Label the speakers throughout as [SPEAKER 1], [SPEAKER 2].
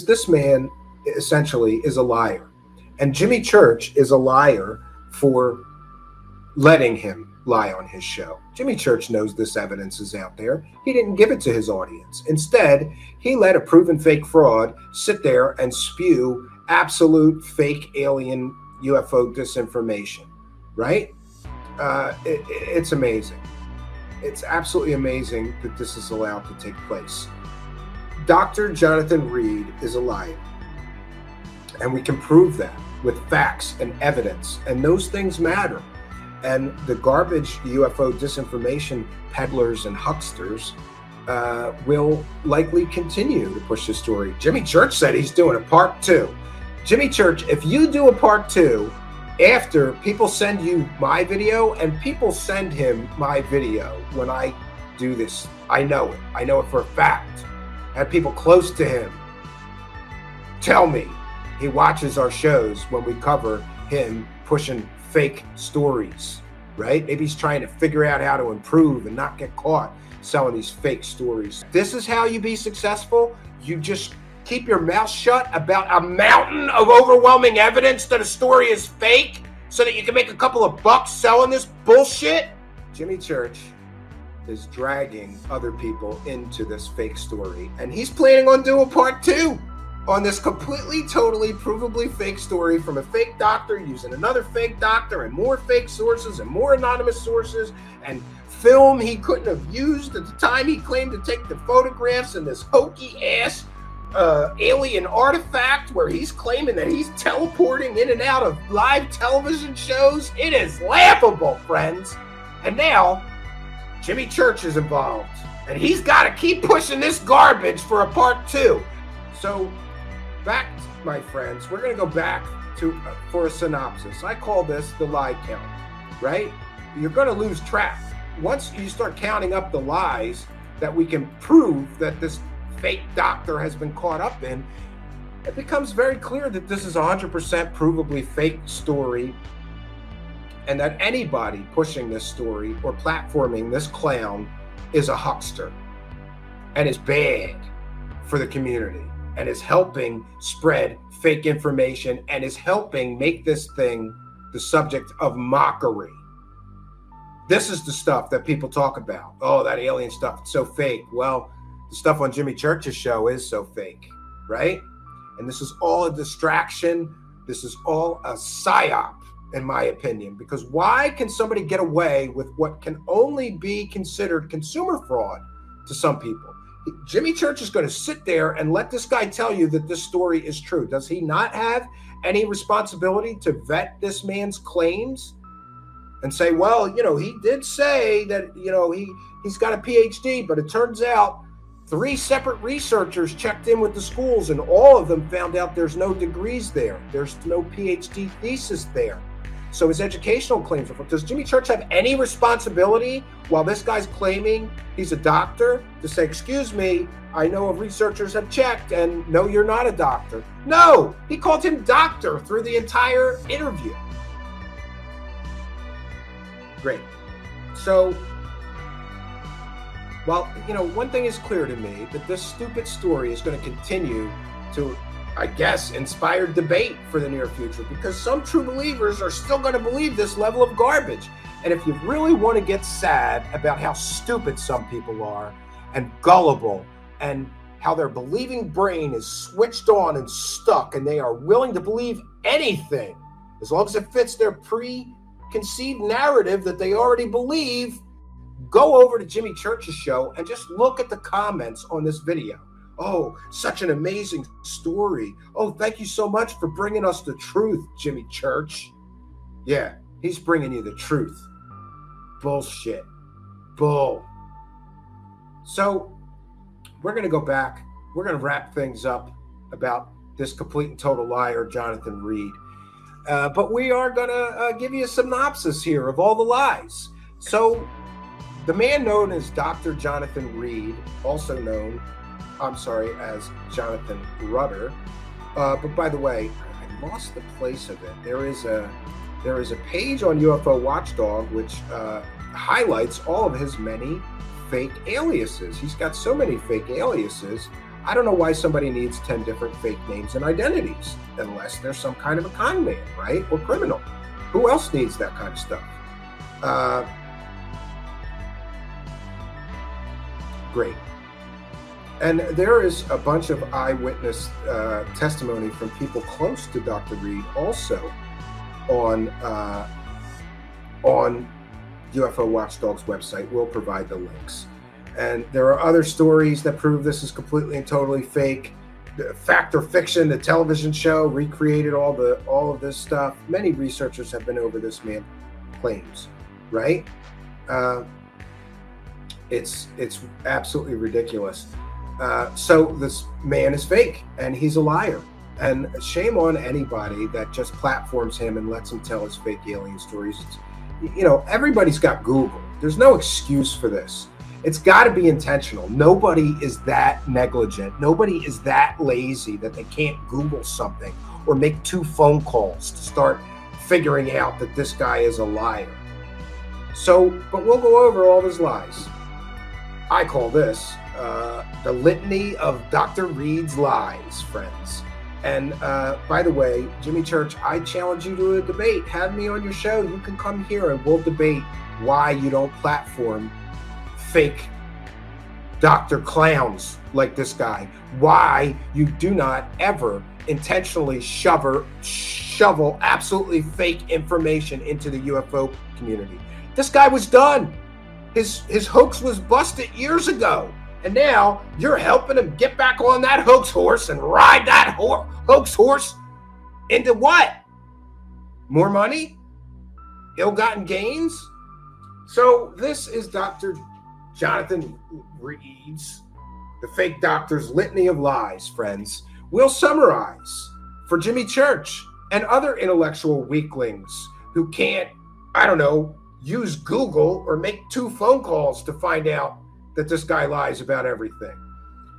[SPEAKER 1] This man essentially is a liar, and Jimmy Church is a liar for letting him lie on his show. Jimmy Church knows this evidence is out there. He didn't give it to his audience. Instead, he let a proven fake fraud sit there and spew absolute fake alien UFO disinformation, right? It's amazing. It's absolutely amazing that this is allowed to take place. Dr. Johnathan Reed is a liar, and we can prove that with facts and evidence, and those things matter. And the garbage UFO disinformation peddlers and hucksters will likely continue to push the story. Jimmy Church said he's doing a part 2. Jimmy Church, if you do a part 2 after people send you my video, and people send him my video when I do this, I know it for a fact. I had people close to him tell me he watches our shows when we cover him pushing fake stories, right? Maybe he's trying to figure out how to improve and not get caught selling these fake stories. This is how you be successful. You just keep your mouth shut about a mountain of overwhelming evidence that a story is fake so that you can make a couple of bucks selling this bullshit. Jimmy Church is dragging other people into this fake story, and he's planning on doing part 2 on this completely, totally, provably fake story from a fake doctor using another fake doctor and more fake sources and more anonymous sources and film he couldn't have used at the time he claimed to take the photographs in this hokey ass alien artifact where he's claiming that he's teleporting in and out of live television shows. It is laughable, friends. And now Jimmy Church is involved, and he's got to keep pushing this garbage for a part 2. So back, my friends, we're going to go back to for a synopsis. I call this the lie count, right? You're going to lose track. Once you start counting up the lies that we can prove that this fake doctor has been caught up in, it becomes very clear that this is a 100% provably fake story, and that anybody pushing this story or platforming this clown is a huckster and is bad for the community and is helping spread fake information and is helping make this thing the subject of mockery. This is the stuff that people talk about. Oh, that alien stuff, it's so fake. Well, the stuff on Jimmy Church's show is so fake, right? And this is all a distraction. This is all a psyop, in my opinion, because why can somebody get away with what can only be considered consumer fraud to some people? Jimmy Church is going to sit there and let this guy tell you that this story is true. Does he not have any responsibility to vet this man's claims and say, well, he did say that, he's got a PhD, but it turns out 3 separate researchers checked in with the schools and all of them found out there's no degrees there. There's no PhD thesis there. So his educational claims are, does Jimmy Church have any responsibility while this guy's claiming he's a doctor to say, excuse me, I know of researchers have checked and no, you're not a doctor? No, he called him doctor through the entire interview. Great. So, well, one thing is clear to me, that this stupid story is going to continue to, I guess, inspire debate for the near future, because some true believers are still going to believe this level of garbage. And if you really want to get sad about how stupid some people are and gullible and how their believing brain is switched on and stuck and they are willing to believe anything as long as it fits their preconceived narrative that they already believe, go over to Jimmy Church's show and just look at the comments on this video. Oh, such an amazing story. Oh, thank you so much for bringing us the truth, Jimmy Church. Yeah, he's bringing you the truth. Bullshit. Bull. So we're going to go back. We're going to wrap things up about this complete and total liar, Johnathan Reed. But we are going to give you a synopsis here of all the lies. So the man known as Dr. Johnathan Reed, also known as Johnathan Rudder. But by the way, I lost the place of it. There is a page on UFO Watchdog which highlights all of his many fake aliases. He's got so many fake aliases. I don't know why somebody needs 10 different fake names and identities unless there's some kind of a con man, right? Or criminal. Who else needs that kind of stuff? Great. And there is a bunch of eyewitness testimony from people close to Dr. Reed also on UFO Watchdog's website. We'll provide the links. And there are other stories that prove this is completely and totally fake. The Fact or Fiction, the television show, recreated all of this stuff. Many researchers have been over this man claims, right? It's absolutely ridiculous. So this man is fake and he's a liar. And shame on anybody that just platforms him and lets him tell his fake alien stories. You know, everybody's got Google. There's no excuse for this. It's got to be intentional. Nobody is that negligent. Nobody is that lazy that they can't Google something or make 2 phone calls to start figuring out that this guy is a liar. So, but we'll go over all of his lies. I call this the litany of Dr. Reed's lies, friends. And by the way, Jimmy Church, I challenge you to a debate. Have me on your show. You can come here and we'll debate why you don't platform fake doctor clowns like this guy. Why you do not ever intentionally shovel absolutely fake information into the UFO community. This guy was done. His hoax was busted years ago. And now you're helping him get back on that hoax horse and ride that hoax horse into what? More money? Ill-gotten gains? So this is Dr. Johnathan Reed's, the fake doctor's litany of lies, friends. We'll summarize for Jimmy Church and other intellectual weaklings who can't, I don't know, use Google or make 2 phone calls to find out that this guy lies about everything.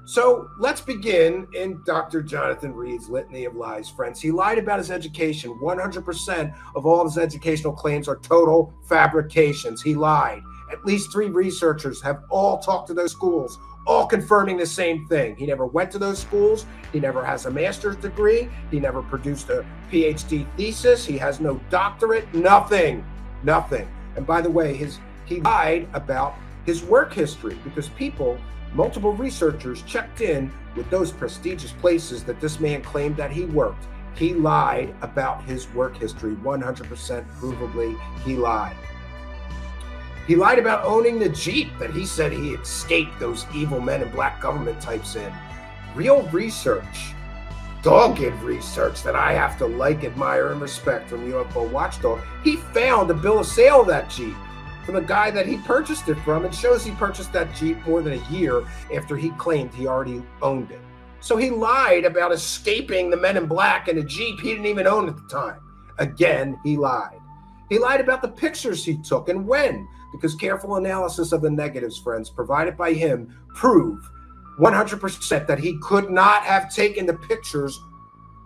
[SPEAKER 1] So let's begin in Dr. Johnathan Reed's litany of lies, friends. He lied about his education. 100% of all of his educational claims are total fabrications. He lied. At least 3 researchers have all talked to those schools, all confirming the same thing. He never went to those schools. He never has a master's degree. He never produced a PhD thesis. He has no doctorate, nothing. And by the way, he lied about his work history because multiple researchers checked in with those prestigious places that this man claimed that he worked. He lied about his work history, 100% provably he lied. He lied about owning the Jeep that he said he escaped those evil men in black government types in. Real research, dogged research that I have to like, admire, and respect from UFO Watchdog. He found a bill of sale of that Jeep from the guy that he purchased it from. It shows he purchased that Jeep more than a year after he claimed he already owned it. So he lied about escaping the men in black in a Jeep he didn't even own at the time. Again, he lied. He lied about the pictures he took and when, because careful analysis of the negatives, friends, provided by him prove 100% that he could not have taken the pictures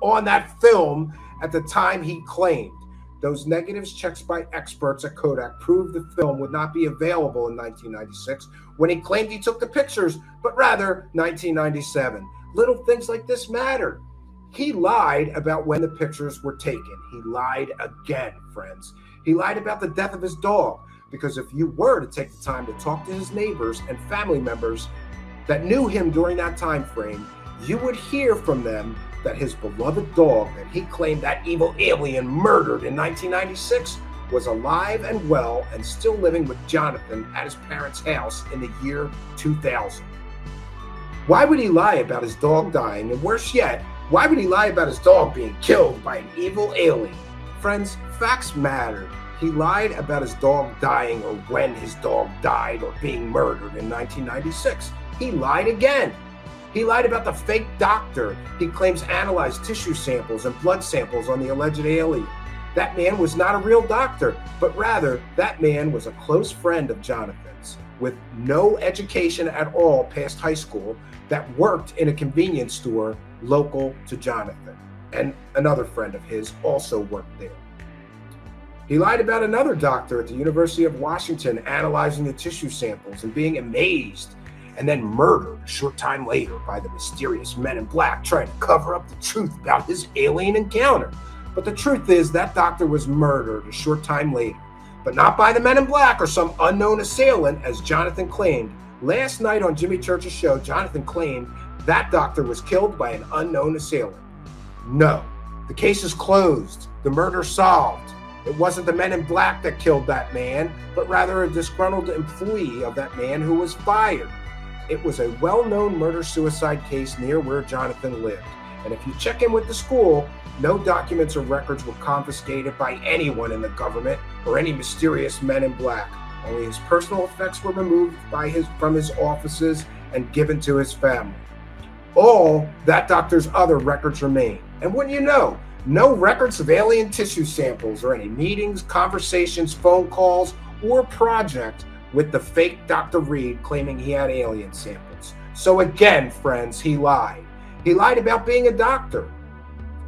[SPEAKER 1] on that film at the time he claimed. Those negatives checks by experts at Kodak proved the film would not be available in 1996 when he claimed he took the pictures, but rather 1997. Little things like this matter. He lied about when the pictures were taken. He lied again, friends. He lied about the death of his dog, because if you were to take the time to talk to his neighbors and family members that knew him during that time frame, you would hear from them that his beloved dog that he claimed that evil alien murdered in 1996 was alive and well and still living with Johnathan at his parents' house in the year 2000. Why would he lie about his dog dying? And worse yet, why would he lie about his dog being killed by an evil alien? Friends, facts matter. He lied about his dog dying or when his dog died or being murdered in 1996. He lied again. He lied about the fake doctor he claims analyzed tissue samples and blood samples on the alleged alien. That man was not a real doctor, but rather that man was a close friend of Jonathan's. with no education at all past high school that worked in a convenience store local to Johnathan. And another friend of his also worked there. He lied about another doctor at the University of Washington analyzing the tissue samples and being amazed and then murdered a short time later by the mysterious men in black trying to cover up the truth about his alien encounter. But the truth is that doctor was murdered a short time later, but not by the men in black or some unknown assailant, as Johnathan claimed. Last night on Jimmy Church's show, Johnathan claimed that doctor was killed by an unknown assailant. No, the case is closed, the murder solved. It wasn't the men in black that killed that man, but rather a disgruntled employee of that man who was fired. It was a well-known murder-suicide case near where Johnathan lived. And if you check in with the school, no documents or records were confiscated by anyone in the government or any mysterious men in black. Only his personal effects were removed from his offices and given to his family. All that doctor's other records remain. And wouldn't you know, no records of alien tissue samples or any meetings, conversations, phone calls, or project with the fake Dr. Reed claiming he had alien samples. So again, friends, he lied. He lied about being a doctor.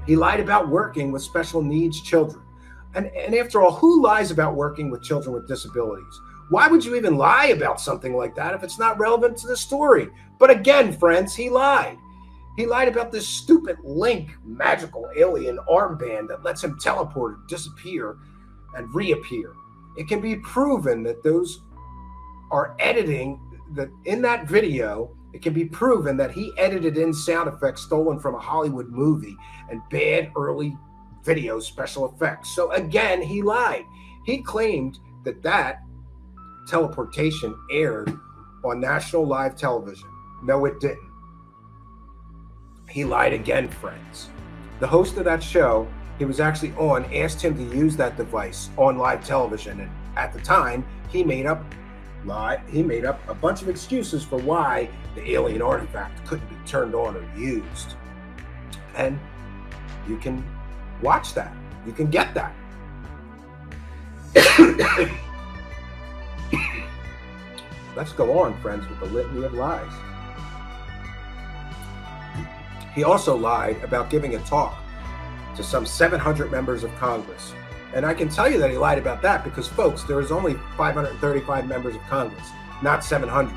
[SPEAKER 1] He lied about working with special needs children. And after all, who lies about working with children with disabilities? Why would you even lie about something like that if it's not relevant to the story? But again, friends, he lied. He lied about this stupid Link magical alien armband that lets him teleport, disappear, and reappear. It can be proven that those are editing, that in that video, it can be proven that he edited in sound effects stolen from a Hollywood movie and bad early video special effects. So again, he lied. He claimed that that teleportation aired on national live television. No, it didn't. He lied again, friends. The host of that show he was actually on asked him to use that device on live television, and at the time, he made up a bunch of excuses for why the alien artifact couldn't be turned on or used. And you can watch that. You can get that. Let's go on, friends, with the litany of lies. He also lied about giving a talk to some 700 members of Congress. And I can tell you that he lied about that because, folks, there is only 535 members of Congress, not 700.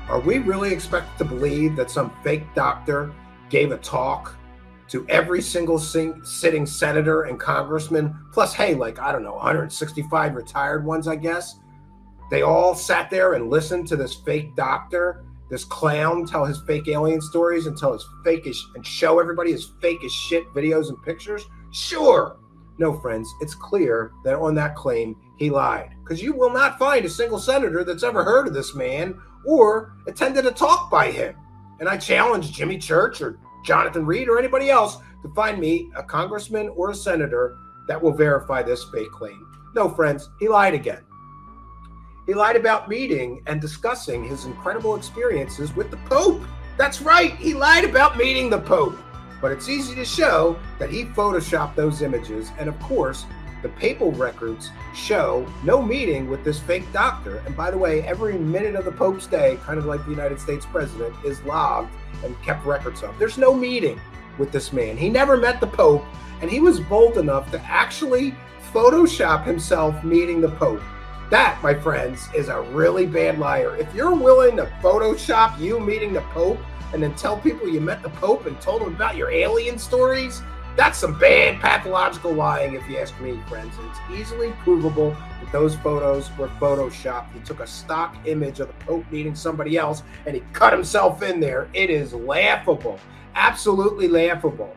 [SPEAKER 1] Are we really expected to believe that some fake doctor gave a talk to every single sitting senator and congressman, plus, hey, like, I don't know, 165 retired ones, I guess? They all sat there and listened to this fake doctor, this clown, tell his fake alien stories and tell his fakeish and show everybody his fake as shit videos and pictures? Sure. No, friends, it's clear that on that claim, he lied. Because you will not find a single senator that's ever heard of this man or attended a talk by him. And I challenge Jimmy Church or Johnathan Reed or anybody else to find me a congressman or a senator that will verify this fake claim. No, friends, he lied again. He lied about meeting and discussing his incredible experiences with the Pope. That's right, he lied about meeting the Pope. But it's easy to show that he photoshopped those images. And of course, the papal records show no meeting with this fake doctor. And by the way, every minute of the Pope's day, kind of like the United States president, is logged and kept records of. There's no meeting with this man. He never met the Pope, and he was bold enough to actually Photoshop himself meeting the Pope. That, my friends, is a really bad liar. If you're willing to Photoshop you meeting the Pope and then tell people you met the Pope and told them about your alien stories, that's some bad pathological lying, if you ask me, friends. And it's easily provable that those photos were Photoshopped. He took a stock image of the Pope meeting somebody else and he cut himself in there. It is laughable, absolutely laughable.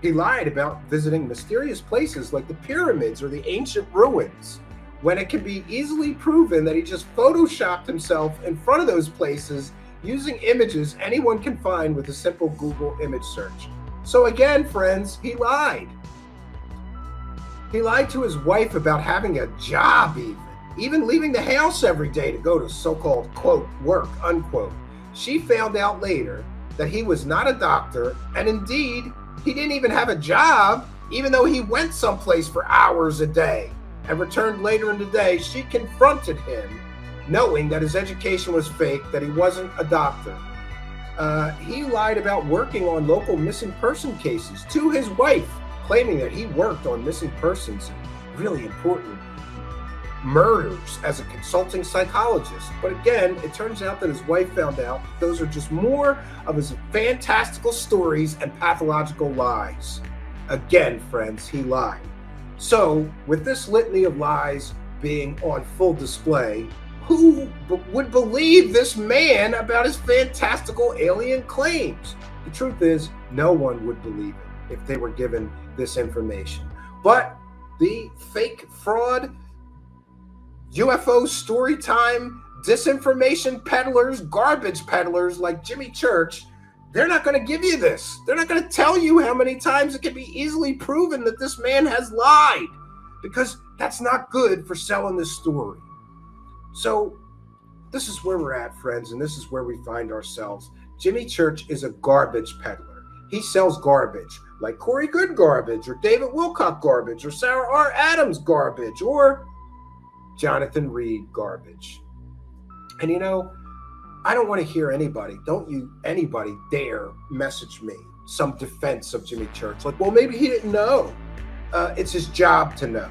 [SPEAKER 1] He lied about visiting mysterious places like the pyramids or the ancient ruins, when it can be easily proven that he just Photoshopped himself in front of those places using images anyone can find with a simple Google image search. So again, friends, he lied. He lied to his wife about having a job even leaving the house every day to go to so-called, quote, work, unquote. She found out later that he was not a doctor, and indeed, he didn't even have a job, even though he went someplace for hours a day and returned later in the day. She confronted him knowing that his education was fake, that he wasn't a doctor. He lied about working on local missing person cases to his wife, claiming that he worked on missing persons, really important murders, as a consulting psychologist. But again, it turns out that his wife found out those are just more of his fantastical stories and pathological lies. Again, friends, he lied. So, with this litany of lies being on full display, who would believe this man about his fantastical alien claims? The truth is, no one would believe it if they were given this information. But the fake fraud, UFO storytime, disinformation peddlers, garbage peddlers like Jimmy Church, they're not going to give you this. They're not going to tell you how many times it can be easily proven that this man has lied, because that's not good for selling this story. So this is where we're at, friends, and this is where we find ourselves. Jimmy Church is a garbage peddler. He sells garbage, like Corey Good garbage, or David Wilcock garbage, or Sarah R. Adams garbage, or Johnathan Reed garbage. And you know, I don't want to hear anybody dare message me some defense of Jimmy Church. Like, well, maybe he didn't know. It's his job to know.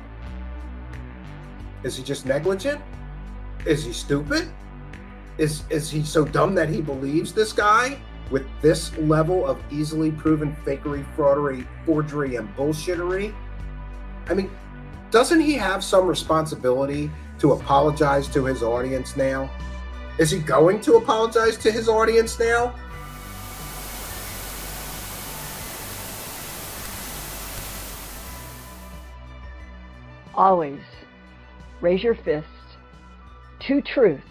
[SPEAKER 1] Is he just negligent? Is he stupid? Is he so dumb that he believes this guy with this level of easily proven fakery, fraudery, forgery, and bullshittery? I mean, doesn't he have some responsibility to apologize to his audience now? Is he going to apologize to his audience now?
[SPEAKER 2] Always raise your fist to truth